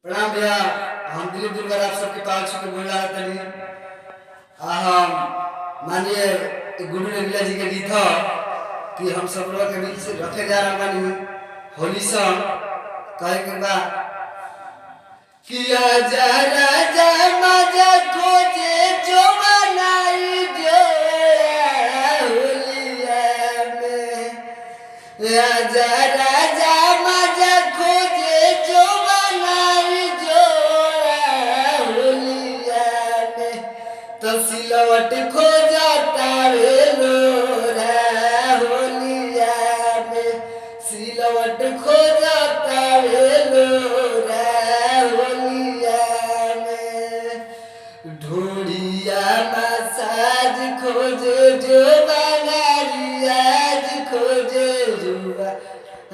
प्रणाम भैया। हम दिलीप दुर्गा आप सबके पास के बोल रहा तनी हम मानिए गुरु रंगीला जी के गीत हो कि हम सब लोग के बीच रखे जा रहा बानी होली सॉन्ग कहे के बा किया जा राजा मजा खोजे जो बनाई जो होलिया में राजा राजा मजा खोजे जो बनाई जो होलिया में तो सिलवट खो जाता रे लोरा होलिया में सिलवट खो जाता रे लोरा होलिया में ढोलिया मसाज खोजे जो बनारियाज खोजे जुआ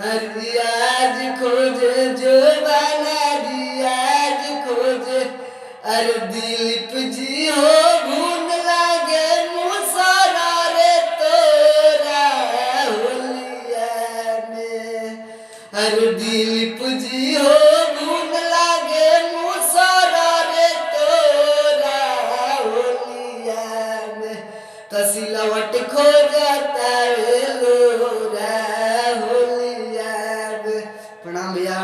हरियाज खोजे जो बनारियाज खोजे अरे दिलीप जी हो भून लागे मुसरा रे तोरा होलिया में अरे दिलीप जी हो भून लागे मुसरा रे तोरा होलिया में तसिलवट खो जाता रे लोरा होलिया में। प्रणाम भैया,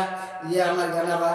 ये हमारा गाना बा।